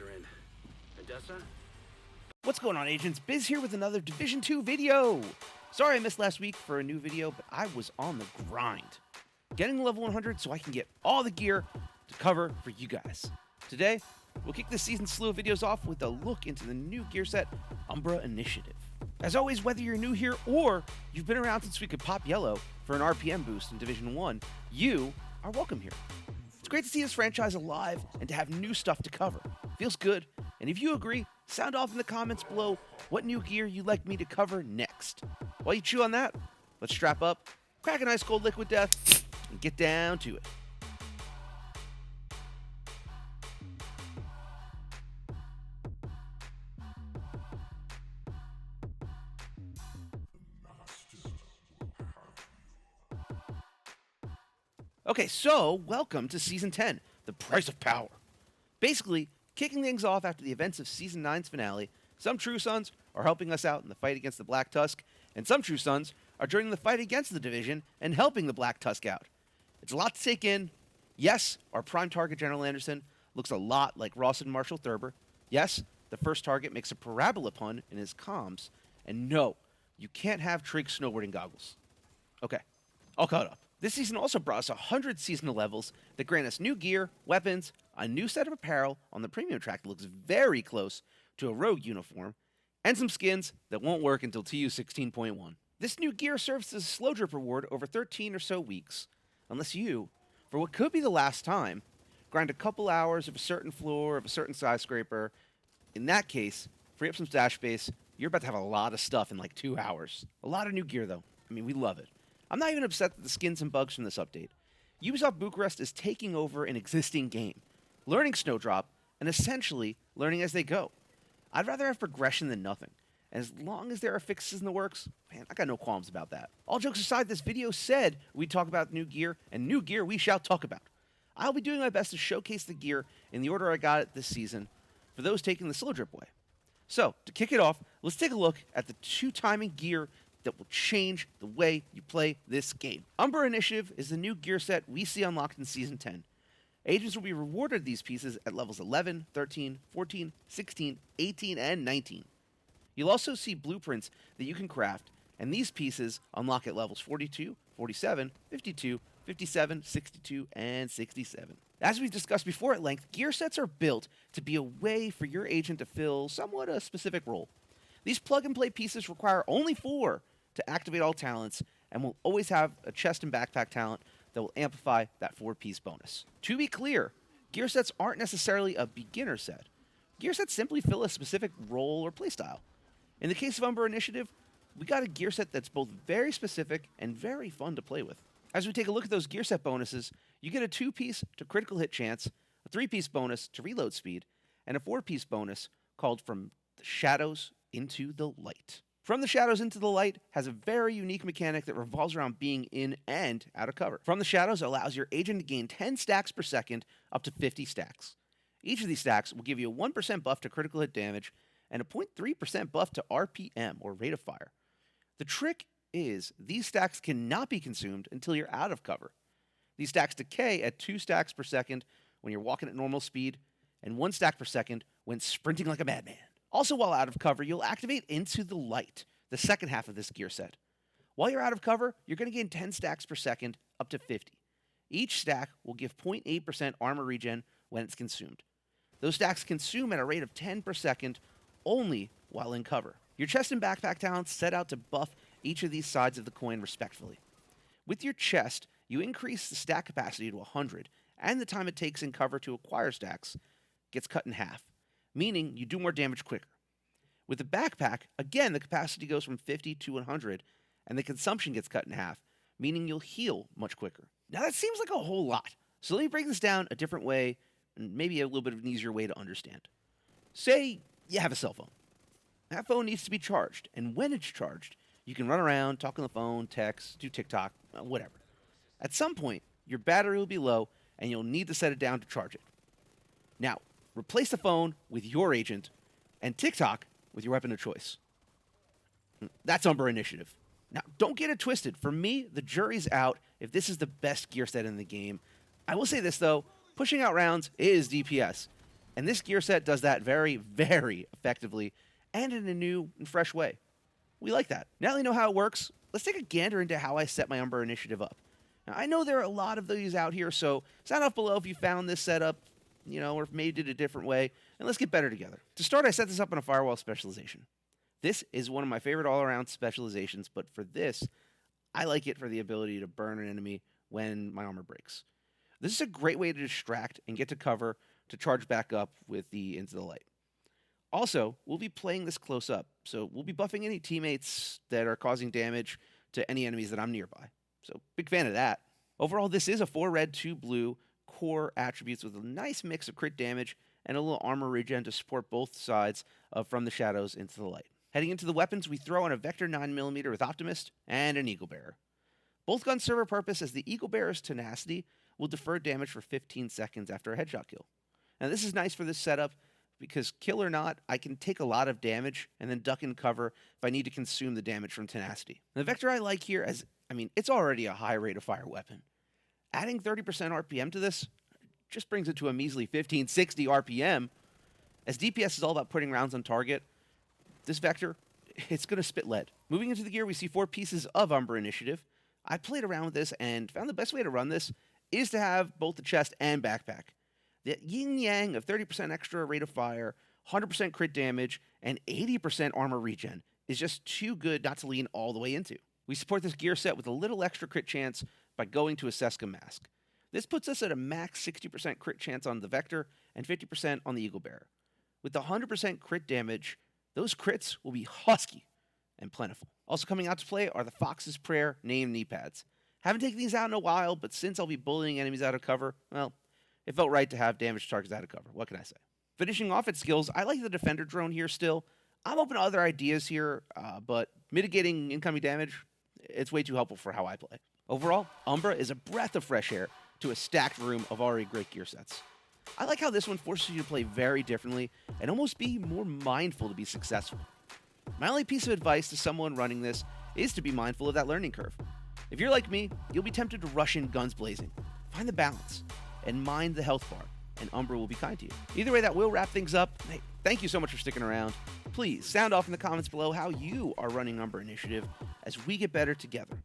you're in. Odessa? What's going on, agents? Biz here with another Division 2 video. Sorry I missed last week for a new video, but I was on the grind. Getting to level 100 so I can get all the gear to cover for you guys. Today, we'll kick this season's slew of videos off with a look into the new gear set, Umbra Initiative. As always, whether you're new here or you've been around since we could pop yellow for an RPM boost in Division 1, you are welcome here. It's great to see this franchise alive and to have new stuff to cover. Feels good, and if you agree, sound off in the comments below what new gear you'd like me to cover next. While you chew on that, let's strap up, crack an ice cold liquid death, and get down to it. Okay, so welcome to Season 10, The Price of Power. Basically, kicking things off after the events of Season 9's finale, some True Sons are helping us out in the fight against the Black Tusk, and some True Sons are joining the fight against the Division and helping the Black Tusk out. It's a lot to take in. Yes, our prime target, General Anderson, looks a lot like Rawson Marshall Thurber. Yes, the first target makes a parabola pun in his comms. And no, you can't have Trig snowboarding goggles. Okay, all caught up. This season also brought us 100 seasonal levels that grant us new gear, weapons, a new set of apparel on the premium track that looks very close to a rogue uniform, and some skins that won't work until TU 16.1. This new gear serves as a slow drip reward over 13 or so weeks, unless you, for what could be the last time, grind a couple hours of a certain floor of a certain skyscraper. In that case, free up some stash space. You're about to have a lot of stuff in like 2 hours. A lot of new gear though. I mean, we love it. I'm not even upset at the skins and bugs from this update. Ubisoft Bucharest is taking over an existing game, learning Snowdrop, and essentially learning as they go. I'd rather have progression than nothing. And as long as there are fixes in the works, man, I got no qualms about that. All jokes aside, this video said we'd talk about new gear, and new gear we shall talk about. I'll be doing my best to showcase the gear in the order I got it this season for those taking the slow drip way. So, to kick it off, let's take a look at the 2-timing gear that will change the way you play this game. Umbra Initiative is the new gear set we see unlocked in Season 10. Agents will be rewarded these pieces at levels 11, 13, 14, 16, 18, and 19. You'll also see blueprints that you can craft, and these pieces unlock at levels 42, 47, 52, 57, 62, and 67. As we've discussed before at length, gear sets are built to be a way for your agent to fill somewhat a specific role. These plug-and-play pieces require only 4 to activate all talents, and will always have a chest and backpack talent that will amplify that 4-piece bonus. To be clear, gear sets aren't necessarily a beginner set. Gear sets simply fill a specific role or playstyle. In the case of Umbra Initiative, we got a gear set that's both very specific and very fun to play with. As we take a look at those gear set bonuses, you get a 2-piece to critical hit chance, a 3-piece bonus to reload speed, and a 4-piece bonus called From the Shadows into the Light. From the Shadows into the Light has a very unique mechanic that revolves around being in and out of cover. From the Shadows allows your agent to gain 10 stacks per second up to 50 stacks. Each of these stacks will give you a 1% buff to critical hit damage and a 0.3% buff to RPM, or rate of fire. The trick is these stacks cannot be consumed until you're out of cover. These stacks decay at 2 stacks per second when you're walking at normal speed, and 1 stack per second when sprinting like a madman. Also, while out of cover, you'll activate Into the Light, the second half of this gear set. While you're out of cover, you're going to gain 10 stacks per second up to 50. Each stack will give 0.8% armor regen when it's consumed. Those stacks consume at a rate of 10 per second only while in cover. Your chest and backpack talents set out to buff each of these sides of the coin respectively. With your chest, you increase the stack capacity to 100, and the time it takes in cover to acquire stacks gets cut in half, meaning you do more damage quicker. With the backpack, again, the capacity goes from 50 to 100, and the consumption gets cut in half, meaning you'll heal much quicker. Now that seems like a whole lot, so let me break this down a different way, and maybe a little bit of an easier way to understand. Say you have a cell phone. That phone needs to be charged, and when it's charged, you can run around, talk on the phone, text, do TikTok, whatever. At some point, your battery will be low, and you'll need to set it down to charge it. Now, replace the phone with your agent, and TikTok with your weapon of choice. That's Umbra Initiative. Now, don't get it twisted. For me, the jury's out if this is the best gear set in the game. I will say this, though. Pushing out rounds is DPS. And this gear set does that very, very effectively and in a new and fresh way. We like that. Now that we know how it works, let's take a gander into how I set my Umbra Initiative up. Now, I know there are a lot of these out here, so sound off below if you found this setup, or if maybe did it a different way, and let's get better together. To start, I set this up in a firewall specialization. This is one of my favorite all-around specializations, but for this, I like it for the ability to burn an enemy when my armor breaks. This is a great way to distract and get to cover to charge back up with the Into the Light. Also, we'll be playing this close up, so we'll be buffing any teammates that are causing damage to any enemies that I'm nearby. So, big fan of that. Overall, this is a 4 red, 2 blue core attributes with a nice mix of crit damage and a little armor regen to support both sides of From the Shadows Into the Light. Heading into the weapons, we throw on a Vector 9mm with Optimist and an Eagle Bearer. Both guns serve a purpose, as the Eagle Bearer's tenacity will defer damage for 15 seconds after a headshot kill. Now, this is nice for this setup because, kill or not, I can take a lot of damage and then duck and cover if I need to consume the damage from tenacity. And the Vector I like here, it's already a high rate of fire weapon. Adding 30% RPM to this just brings it to a measly 1560 RPM. As DPS is all about putting rounds on target, this Vector, it's going to spit lead. Moving into the gear, we see 4 pieces of Umbra Initiative. I played around with this and found the best way to run this is to have both the chest and backpack. The yin-yang of 30% extra rate of fire, 100% crit damage, and 80% armor regen is just too good not to lean all the way into. We support this gear set with a little extra crit chance by going to a Seska mask. This puts us at a max 60% crit chance on the Vector and 50% on the Eagle Bearer. With the 100% crit damage, those crits will be husky and plentiful. Also coming out to play are the Fox's Prayer name knee pads. Haven't taken these out in a while, but since I'll be bullying enemies out of cover, well, it felt right to have damaged targets out of cover. What can I say? Finishing off its skills, I like the Defender drone here still. I'm open to other ideas here, but mitigating incoming damage, it's way too helpful for how I play. Overall, Umbra is a breath of fresh air to a stacked room of already great gear sets. I like how this one forces you to play very differently and almost be more mindful to be successful. My only piece of advice to someone running this is to be mindful of that learning curve. If you're like me, you'll be tempted to rush in guns blazing. Find the balance and mind the health bar, and Umbra will be kind to you. Either way, that will wrap things up. Hey, thank you so much for sticking around. Please sound off in the comments below how you are running Umbra Initiative as we get better together.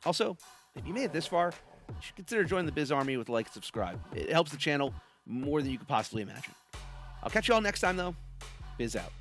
Also, if you made it this far, you should consider joining the Biz Army with a like and subscribe. It helps the channel more than you could possibly imagine. I'll catch you all next time, though. Biz out.